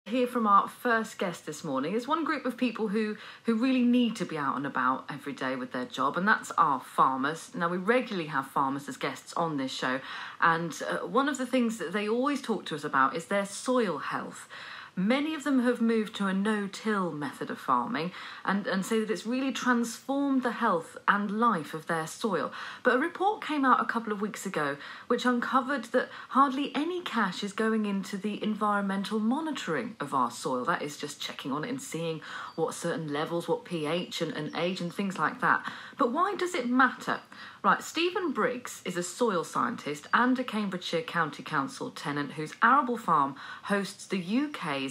Hear from our first guest this morning is one group of people who really need to be out and about every day with their job, and that's our farmers. Now, we regularly have farmers as guests on this show, and one of the things that they always talk to us about is their soil health. Many of them have moved to a no-till method of farming and say that it's really transformed the health and life of their soil. But a report came out a couple of weeks ago which uncovered that hardly any cash is going into the environmental monitoring of our soil. That is just checking on it and seeing what certain levels, what pH and age and things like that. But why does it matter? Right, Stephen Briggs is a soil scientist and a Cambridgeshire County Council tenant whose arable farm hosts the UK's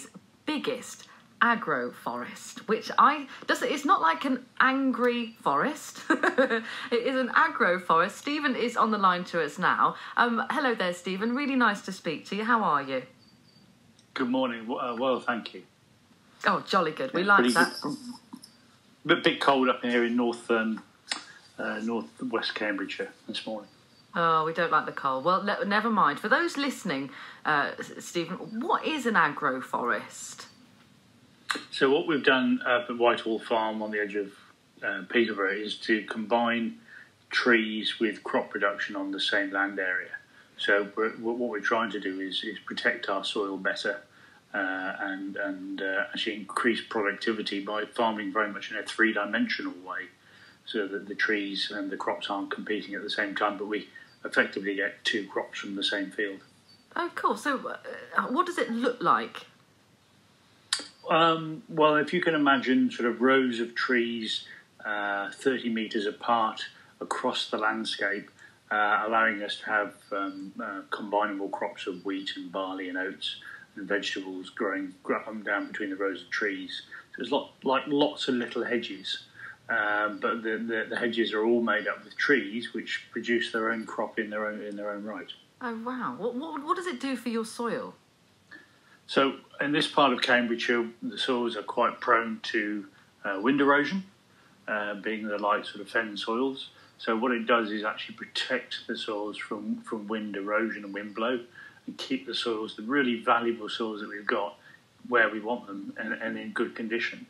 biggest agroforest, which it's not like an angry forest. It is an agroforest. Stephen is on the line to us now. Hello there, Stephen. Really nice to speak to you. How are you? Good morning. Well, thank you. Oh, jolly good. We like that. A bit cold up here in north west Cambridgeshire this morning. Oh, we don't like the cold. Well, never mind. For those listening, Stephen, what is an agroforest? So what we've done up at Whitehall Farm on the edge of Peterborough is to combine trees with crop production on the same land area. So what we're trying to do is protect our soil better and actually increase productivity by farming very much in a three-dimensional way, so that the trees and the crops aren't competing at the same time, but we effectively get two crops from the same field. Oh, cool. So what does it look like? Well, if you can imagine sort of rows of trees 30 metres apart across the landscape, allowing us to have combinable crops of wheat and barley and oats and vegetables growing down between the rows of trees. So it's like lots of little hedges. But the hedges are all made up with trees which produce their own crop in their own right. Oh wow! What does it do for your soil? So in this part of Cambridgeshire, the soils are quite prone to wind erosion, being the light sort of fen soils. So what it does is actually protect the soils from wind erosion and wind blow, and keep the soils, the really valuable soils that we've got, where we want them and in good condition.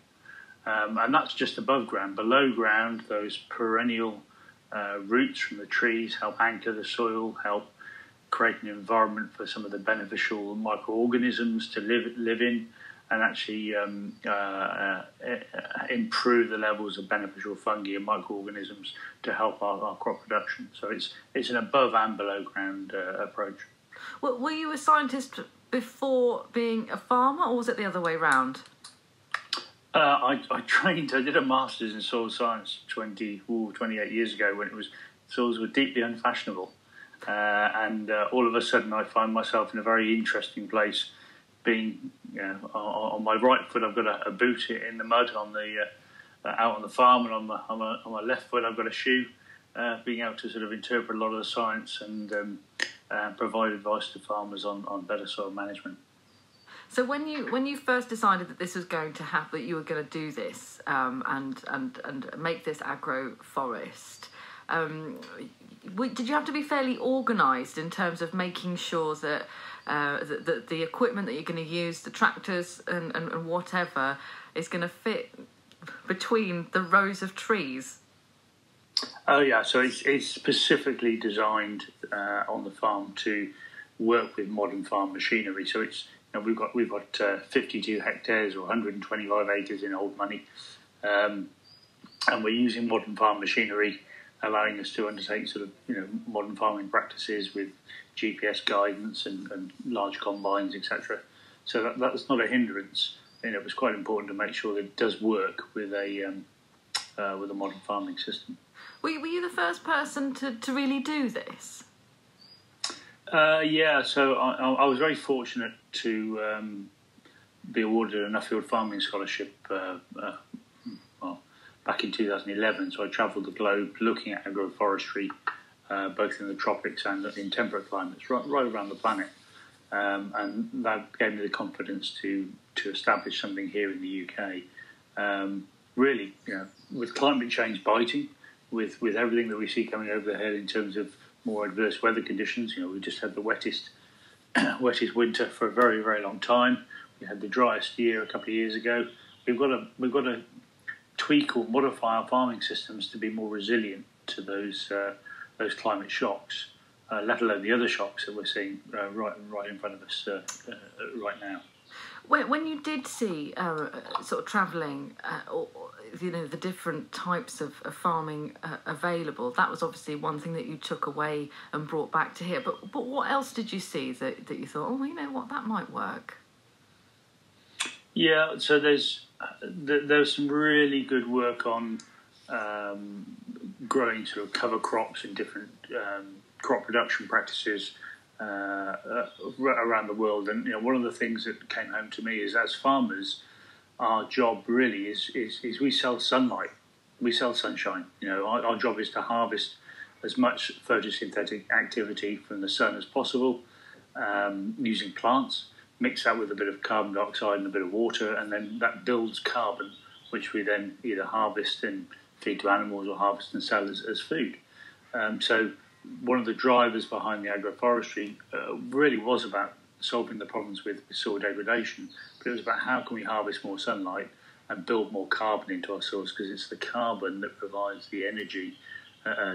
And that's just above ground. Below ground, those perennial roots from the trees help anchor the soil, help create an environment for some of the beneficial microorganisms to live in, and actually improve the levels of beneficial fungi and microorganisms to help our crop production. So it's an above and below ground approach. Well, were you a scientist before being a farmer, or was it the other way round? I did a master's in soil science 28 years ago, when soils were deeply unfashionable. And all of a sudden I find myself in a very interesting place, being, on my right foot I've got a boot in the mud out on the farm, and on my left foot I've got a shoe, being able to sort of interpret a lot of the science and provide advice to farmers on better soil management. So when you first decided that this was going to happen, that you were going to do this and make this agroforest, did you have to be fairly organised in terms of making sure that the equipment that you're going to use, the tractors and whatever, is going to fit between the rows of trees? Oh yeah, so it's specifically designed on the farm to work with modern farm machinery. So we've got 52 hectares or 125 acres in old money, and we're using modern farm machinery, allowing us to undertake sort of modern farming practices with GPS guidance and large combines, etc. So that's not a hindrance. It was quite important to make sure that it does work with a modern farming system. Were you the first person to really do this? Yeah, so I was very fortunate to be awarded a Nuffield Farming Scholarship back in 2011. So I travelled the globe looking at agroforestry, both in the tropics and in temperate climates, right around the planet. And that gave me the confidence to establish something here in the UK. Really, with climate change biting, with everything that we see coming over the head in terms of more adverse weather conditions. We just had the wettest winter for a very, very long time. We we had the driest year a couple of years ago. We've got to tweak or modify our farming systems to be more resilient to those climate shocks, let alone the other shocks that we're seeing right in front of us right now. When you did see sort of travelling, the different types of farming available, that was obviously one thing that you took away and brought back to here. But what else did you see that you thought, oh, you know what, that might work? Yeah, so there's some really good work on growing sort of cover crops and different crop production practices around the world. And one of the things that came home to me is, as farmers, our job really is we sell sunlight, we sell sunshine. Our job is to harvest as much photosynthetic activity from the sun as possible, using plants. Mix that with a bit of carbon dioxide and a bit of water, and then that builds carbon, which we then either harvest and feed to animals or harvest and sell as food. So one of the drivers behind the agroforestry really was about solving the problems with soil degradation, but it was about how can we harvest more sunlight and build more carbon into our soils, because it's the carbon that provides the energy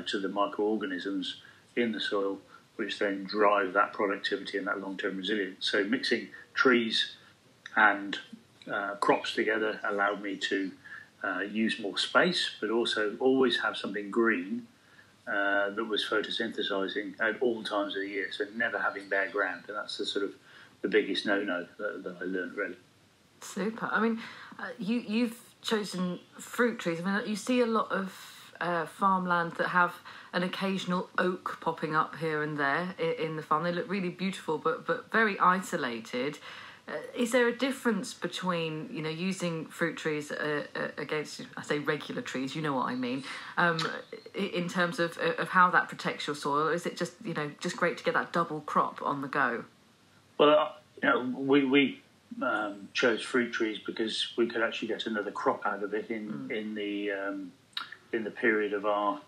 to the microorganisms in the soil, which then drive that productivity and that long-term resilience. So mixing trees and crops together allowed me to use more space, but also always have something green that was photosynthesizing at all times of the year, so never having bare ground. And that's the biggest no-no that I learned, really. Super. I mean, you've chosen fruit trees. I mean, you see a lot of farmland that have an occasional oak popping up here and there in the farm. They look really beautiful, but very isolated. Is there a difference between using fruit trees against, I say regular trees, you know what I mean, in terms of how that protects your soil? Or is it just just great to get that double crop on the go? Well, we chose fruit trees because we could actually get another crop out of it in the period of our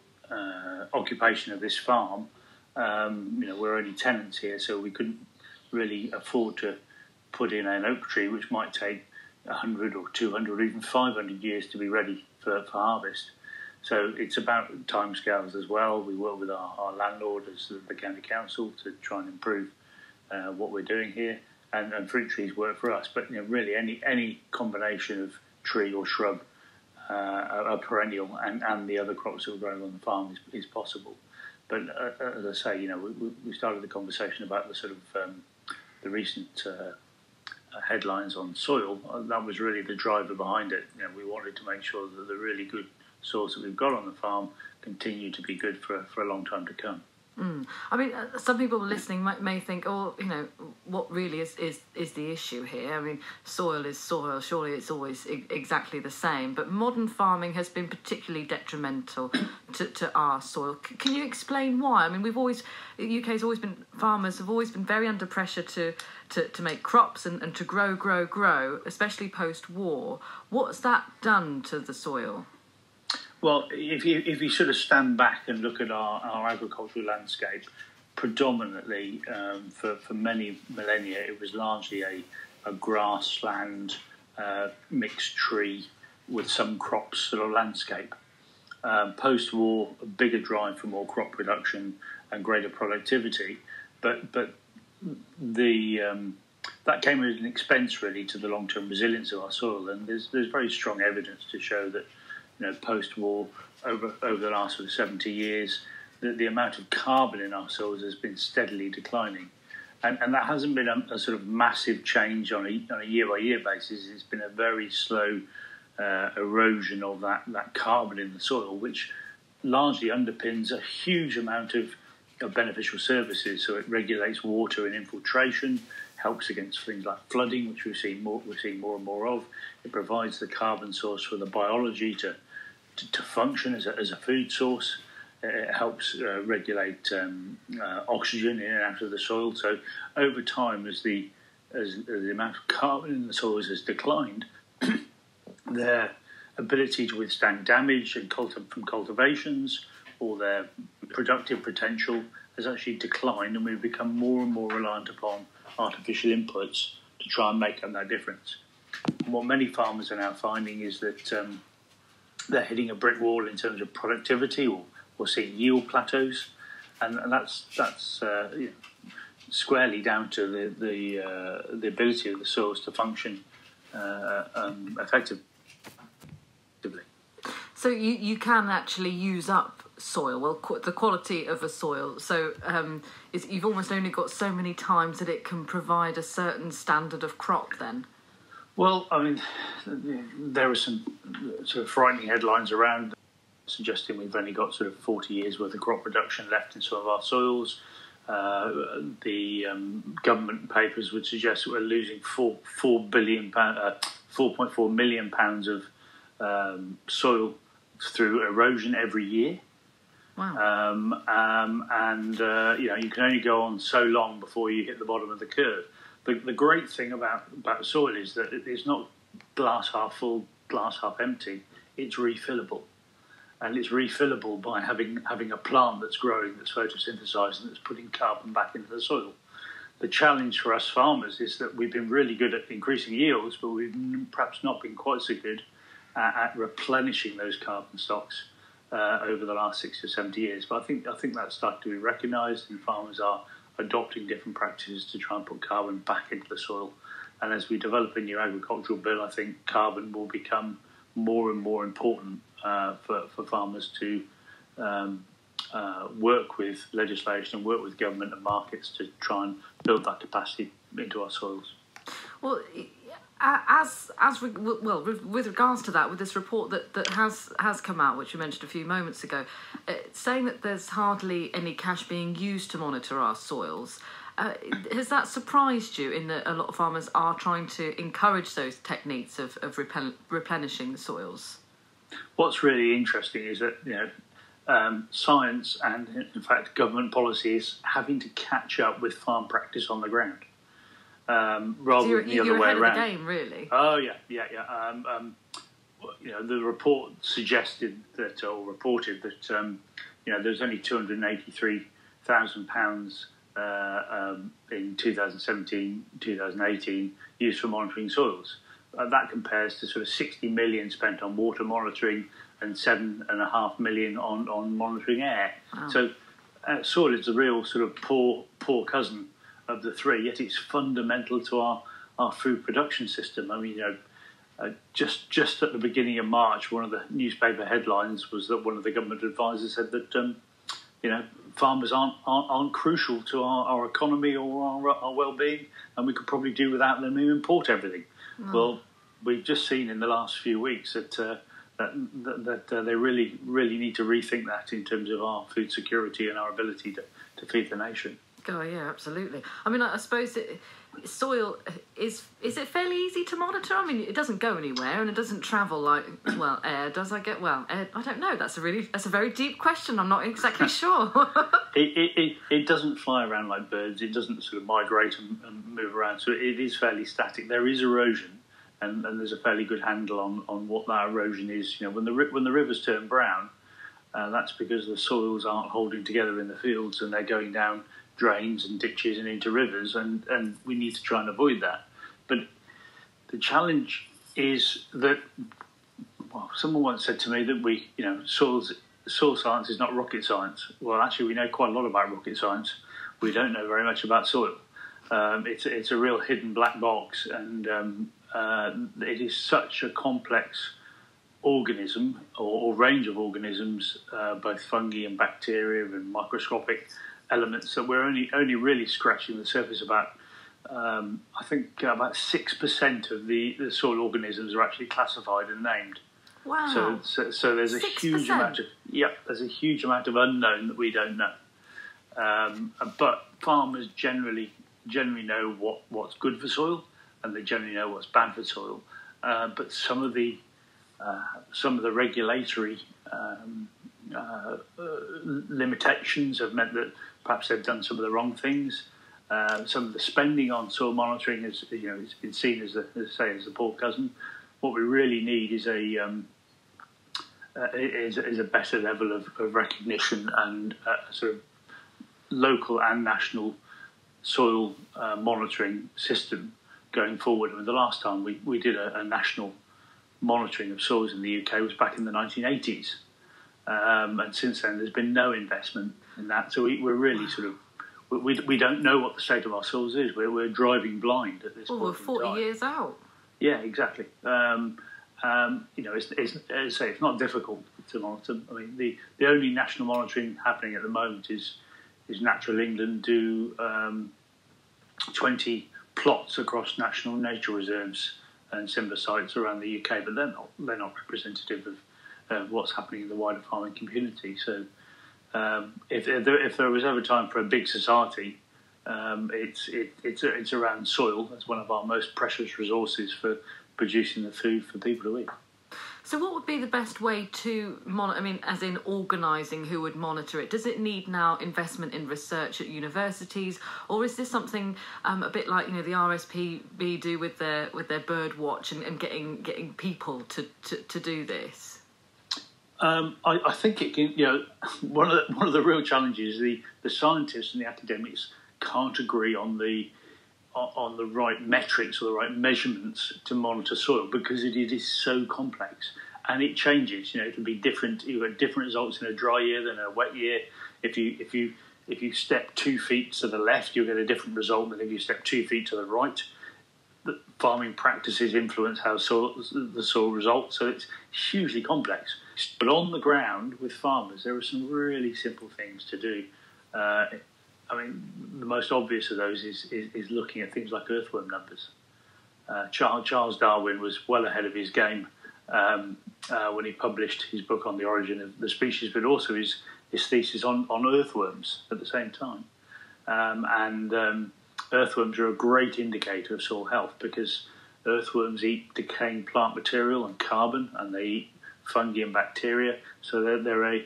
occupation of this farm. We're only tenants here, so we couldn't really afford to put in an oak tree, which might take 100 or 200 or even 500 years to be ready for harvest. So it's about timescales as well. We work with our landlord as the county council to try and improve what we're doing here, and fruit trees work for us. But really any combination of tree or shrub, a perennial, and the other crops that we're growing on the farm is possible. But as I say, we started the conversation about the recent headlines on soil. That was really the driver behind it. We wanted to make sure that the really good soils that we've got on the farm continue to be good for a long time to come. I mean, some people listening may think, what really is the issue here? I mean, soil is soil. Surely it's always exactly the same. But modern farming has been particularly detrimental to our soil. Can you explain why? I mean, farmers have always been very under pressure to make crops and to grow, especially post-war. What's that done to the soil? Well, if you sort of stand back and look at our agricultural landscape, predominantly for many millennia, it was largely a grassland, mixed tree with some crops sort of landscape. Post-war, a bigger drive for more crop production and greater productivity, but that came at an expense really to the long-term resilience of our soil. And there's very strong evidence to show that post-war, over the last 70 years, the amount of carbon in our soils has been steadily declining. And that hasn't been a sort of massive change on a year-by-year basis. It's been a very slow erosion of that carbon in the soil, which largely underpins a huge amount of beneficial services. So it regulates water and infiltration, helps against things like flooding, which we're seeing more and more of. It provides the carbon source for the biology to function as a food source. It helps regulate oxygen in and out of the soil. So over time, as the amount of carbon in the soils has declined, their ability to withstand damage and from cultivations or their productive potential has actually declined, and we've become more and more reliant upon artificial inputs to try and make up that difference. And what many farmers are now finding is that they're hitting a brick wall in terms of productivity or seeing yield plateaus, and that's squarely down to the ability of the soils to function effectively. So you can actually use up soil, the quality of a soil. So you've almost only got so many times that it can provide a certain standard of crop then? Well, I mean, there are some sort of frightening headlines around suggesting we've only got sort of 40 years worth of crop production left in some of our soils. The government papers would suggest that we're losing 4.4 million pounds of soil through erosion every year. Wow. You can only go on so long before you hit the bottom of the curve. The great thing about soil is that it's not glass half full, glass half empty. It's refillable. And it's refillable by having a plant that's growing, that's photosynthesizing, that's putting carbon back into the soil. The challenge for us farmers is that we've been really good at increasing yields, but we've perhaps not been quite so good at replenishing those carbon stocks over the last 60 or 70 years. But I think that's starting to be recognised, and farmers are adopting different practices to try and put carbon back into the soil. And as we develop a new agricultural bill, I think carbon will become more and more important for farmers to work with legislation and work with government and markets to try and build that capacity into our soils. Well, with regards to that, with this report that has come out, which you mentioned a few moments ago, saying that there's hardly any cash being used to monitor our soils, has that surprised you in that a lot of farmers are trying to encourage those techniques of replenishing the soils? What's really interesting is that science and, in fact, government policy is having to catch up with farm practice on the ground. Rather than the other way around. You're ahead of the game, really. Oh yeah. The report suggested that, or reported that, there's only £283,000 in 2017, 2018 used for monitoring soils. That compares to sort of 60 million spent on water monitoring and 7.5 million on monitoring air. Wow. So soil is the real sort of poor cousin of the three, yet it's fundamental to our food production system. I mean, just at the beginning of March, one of the newspaper headlines was that one of the government advisors said that farmers aren't crucial to our economy or our well-being, and we could probably do without them and import everything. Mm. Well, we've just seen in the last few weeks that they really need to rethink that in terms of our food security and our ability to feed the nation. Oh yeah, absolutely. I mean, I suppose soil is it fairly easy to monitor? I mean, it doesn't go anywhere and it doesn't travel like air does. Air, I don't know. That's a very deep question. I'm not exactly sure. It doesn't fly around like birds. It doesn't sort of migrate and move around. So it is fairly static. There is erosion, and there's a fairly good handle on what that erosion is. When the rivers turn brown, that's because the soils aren't holding together in the fields and they're going down drains and ditches and into rivers, and we need to try and avoid that. But the challenge is that, someone once said to me that soil science is not rocket science. Well, actually, we know quite a lot about rocket science. We don't know very much about soil. It's a real hidden black box, and it is such a complex organism or range of organisms, both fungi and bacteria and microscopic elements, that we're only really scratching the surface about. I think about 6% of the soil organisms are actually classified and named. Wow! So there's a 6%? Huge amount of there's a huge amount of unknown that we don't know. But farmers generally know what's good for soil, and they generally know what's bad for soil. But some of the regulatory limitations have meant that perhaps they've done some of the wrong things. Some of the spending on soil monitoring it's been seen as the poor cousin. What we really need is a better level of recognition and sort of local and national soil monitoring system going forward. I mean, the last time we did a national monitoring of soils in the UK was back in the 1980s. And since then, there's been no investment in that. So we're really sort of, we don't know what the state of our soils is. We're driving blind at this point. We're 40 years out. Yeah, exactly. It's, as I say, it's not difficult to monitor. I mean, the only national monitoring happening at the moment is Natural England do 20 plots across national nature reserves and similar sites around the UK, but they're not representative of what's happening in the wider farming community. So if there was ever time for a big society, it's around soil. That's one of our most precious resources for producing the food for people to eat. So what would be the best way to monitor, I mean, as in organising who would monitor it? Does it need now investment in research at universities, or is this something a bit like, the RSPB do with their bird watch and getting people to do this? I think it can, one of the real challenges is the scientists and the academics can't agree on the right metrics or the right measurements to monitor soil, because it is so complex and it changes. It can be different. You get different results in a dry year than a wet year. If you step 2 feet to the left, you'll get a different result than if you step 2 feet to the right. The farming practices influence how the soil results, so it's hugely complex. But on the ground with farmers, there are some really simple things to do. The most obvious of those is looking at things like earthworm numbers. Charles Darwin was well ahead of his game when he published his book on the origin of the species, but also his thesis on earthworms at the same time. Earthworms are a great indicator of soil health, because earthworms eat decaying plant material and carbon, and they eat fungi and bacteria. So they're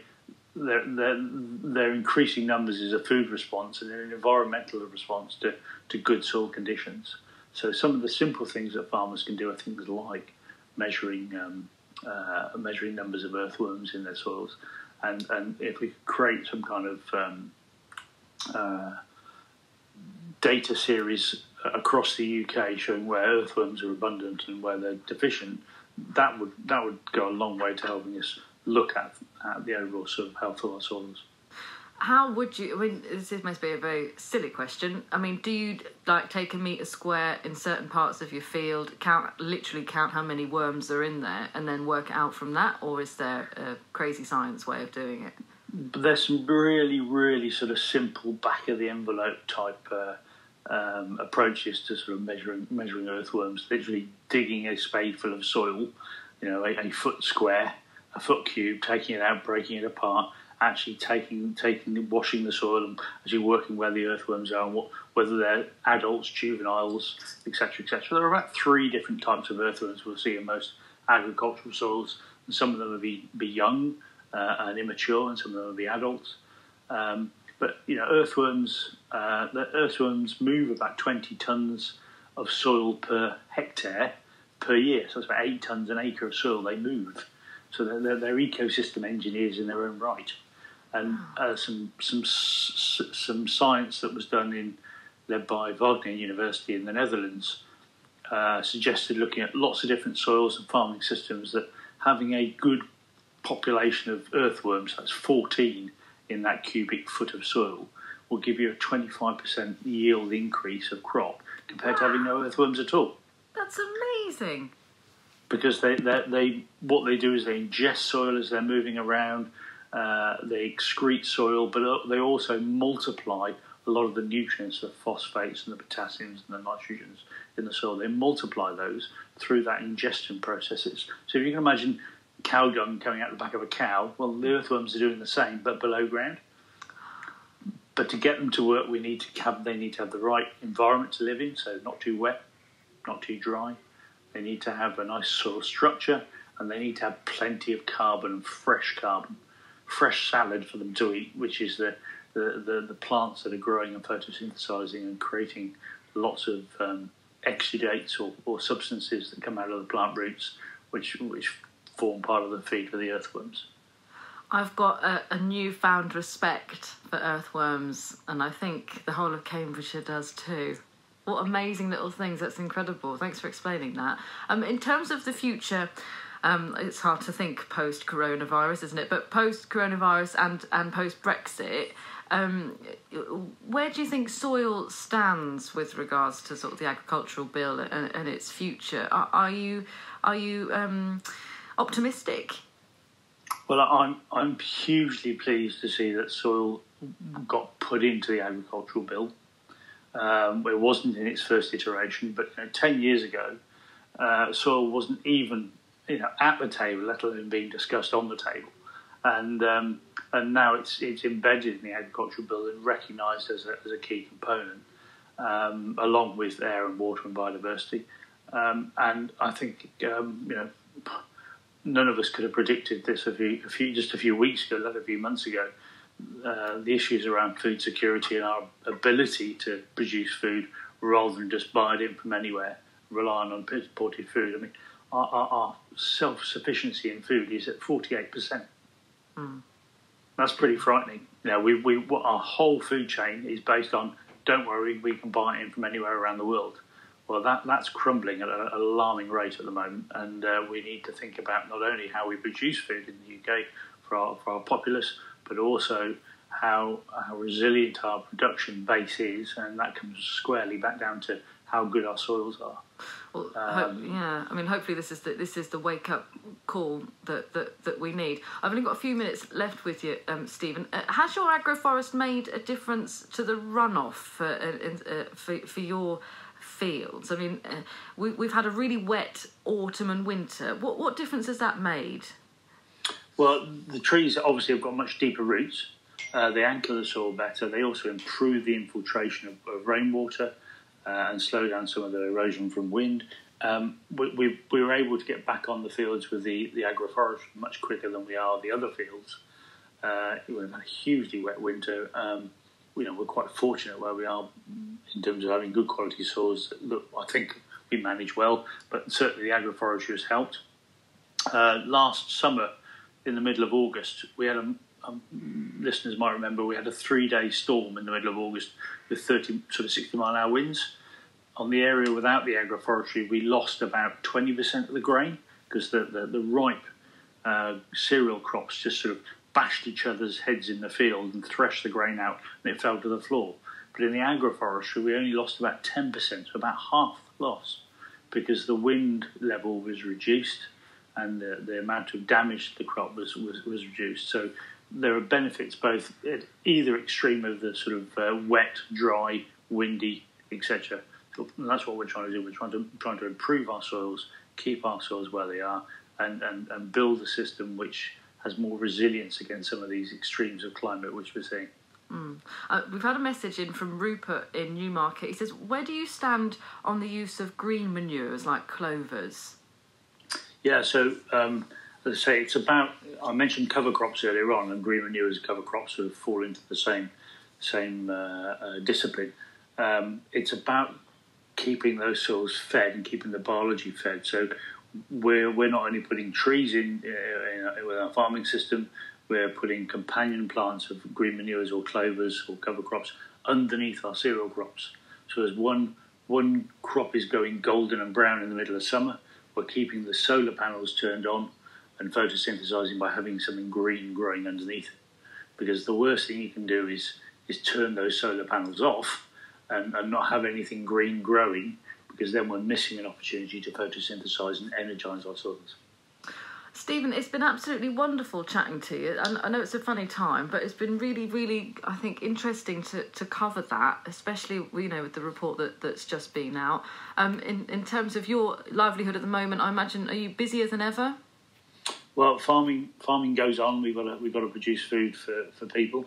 increasing numbers as a food response and an environmental response to good soil conditions. So some of the simple things that farmers can do are things like measuring numbers of earthworms in their soils, and if we could create some kind of data series across the UK showing where earthworms are abundant and where they're deficient, that would go a long way to helping us look at the overall sort of health of our soils. How would you, this must be a very silly question. Do you take a metre square in certain parts of your field, literally count how many worms are in there and then work it out from that? Or is there a crazy science way of doing it? But there's some really, really sort of simple back of the envelope type approaches to sort of measuring earthworms, literally digging a spadeful of soil, a foot square, a foot cube, taking it out, breaking it apart, actually washing the soil and actually working where the earthworms are and whether they're adults, juveniles, etc., etc. There are about 3 different types of earthworms we'll see in most agricultural soils, and some of them will be young and immature, and some of them will be adults. But earthworms move about 20 tonnes of soil per hectare per year. So it's about 8 tonnes an acre of soil they move. So they're ecosystem engineers in their own right. And some science that was done led by Wageningen University in the Netherlands suggested, looking at lots of different soils and farming systems, that having a good population of earthworms, that's 14 in that cubic foot of soil, will give you a 25% yield increase of crop compared to having no earthworms at all. That's amazing. Because what they do is they ingest soil as they're moving around, they excrete soil, but they also multiply a lot of the nutrients, the phosphates and the potassiums and the nitrogens in the soil. They multiply those through that ingestion processes. So if you can imagine cow dung coming out the back of a cow, well, the earthworms are doing the same, but below ground. But to get them to work, they need to have the right environment to live in, so not too wet, not too dry. They need to have a nice soil structure, and they need to have plenty of carbon, fresh salad for them to eat, which is the plants that are growing and photosynthesizing and creating lots of exudates or substances that come out of the plant roots, which form part of the feed for the earthworms. I've got a newfound respect for earthworms, and I think the whole of Cambridgeshire does too. What amazing little things. That's incredible. Thanks for explaining that. In terms of the future, it's hard to think post-coronavirus, isn't it? But post-coronavirus and post-Brexit, where do you think soil stands with regards to sort of the agricultural bill and its future? Are you optimistic? Well, I'm hugely pleased to see that soil got put into the agricultural bill. It wasn't in its first iteration, but 10 years ago, soil wasn't even at the table, let alone being discussed on the table. And now it's embedded in the agricultural bill and recognised as a key component, along with air and water and biodiversity. And I think none of us could have predicted this just a few weeks ago, let a few months ago. The issues around food security and our ability to produce food rather than just buy it in from anywhere, relying on imported food. I mean, our self-sufficiency in food is at 48%. That's pretty frightening. Our whole food chain is based on, don't worry, we can buy it in from anywhere around the world. Well, that's crumbling at an alarming rate at the moment, and we need to think about not only how we produce food in the UK for our populace, but also how resilient our production base is, and that comes squarely back down to how good our soils are. Well, I mean, hopefully this is the wake up call that we need. I've only got a few minutes left with you, Stephen. Has your agroforest made a difference to the runoff for your fields? I mean, we've had a really wet autumn and winter. What difference has that made? Well, the trees obviously have got much deeper roots. They anchor the soil better. They also improve the infiltration of rainwater and slow down some of the erosion from wind. We were able to get back on the fields with the agroforestry much quicker than we are the other fields. We've had a hugely wet winter. We're quite fortunate where we are in terms of having good quality soils that I think we manage well, but certainly the agroforestry has helped. Last summer, in the middle of August, we had listeners might remember, we had a 3-day storm in the middle of August with 60-mile-an-hour winds. On the area without the agroforestry, we lost about 20% of the grain because the ripe cereal crops just sort of bashed each other's heads in the field and threshed the grain out, and it fell to the floor. But in the agroforestry, we only lost about 10%, so about half the loss, because the wind level was reduced and the amount of damage to the crop was reduced. So there are benefits both at either extreme of the sort of wet, dry, windy, etc. And that's what we're trying to do. We're trying to improve our soils, keep our soils where they are, and build a system which has more resilience against some of these extremes of climate which we're seeing. We've had a message in from Rupert in Newmarket. He says, where do you stand on the use of green manures like clovers? Yeah, so as I say, it's about, I mentioned cover crops earlier on, and green manures and cover crops sort of fall into the same discipline. It's about keeping those soils fed and keeping the biology fed. So we're not only putting trees in with our farming system, we're putting companion plants of green manures or clovers or cover crops underneath our cereal crops. So as one crop is going golden and brown in the middle of summer, we're keeping the solar panels turned on and photosynthesizing by having something green growing underneath it. Because the worst thing you can do is turn those solar panels off and not have anything green growing, because then we're missing an opportunity to photosynthesize and energize our soils. Stephen, it's been absolutely wonderful chatting to you. And I know it's a funny time, but it's been really, really, I think, interesting to cover that, especially, with the report that's just been out. In terms of your livelihood at the moment, I imagine, are you busier than ever? Well, farming goes on. We've got to produce food for people,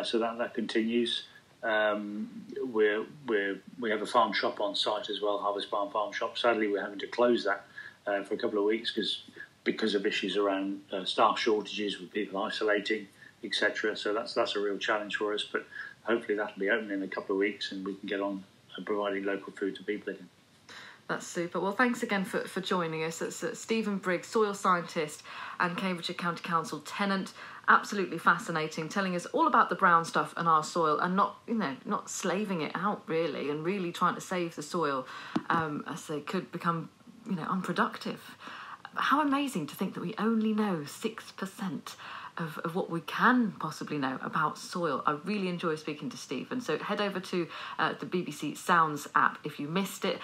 so that continues. We have a farm shop on site as well, Harvest Barn Farm Shop. Sadly, we're having to close that for a couple of weeks because of issues around staff shortages with people isolating, etc. So that's a real challenge for us. But hopefully that'll be open in a couple of weeks and we can get on providing local food to people again. That's super. Well, thanks again for joining us. It's Stephen Briggs, soil scientist and Cambridgeshire County Council tenant. absolutely fascinating, telling us all about the brown stuff and our soil, and not slaving it out really, and really trying to save the soil as they could become unproductive. How amazing to think that we only know 6% of what we can possibly know about soil. I really enjoy speaking to Steve, and so head over to the BBC Sounds app if you missed it.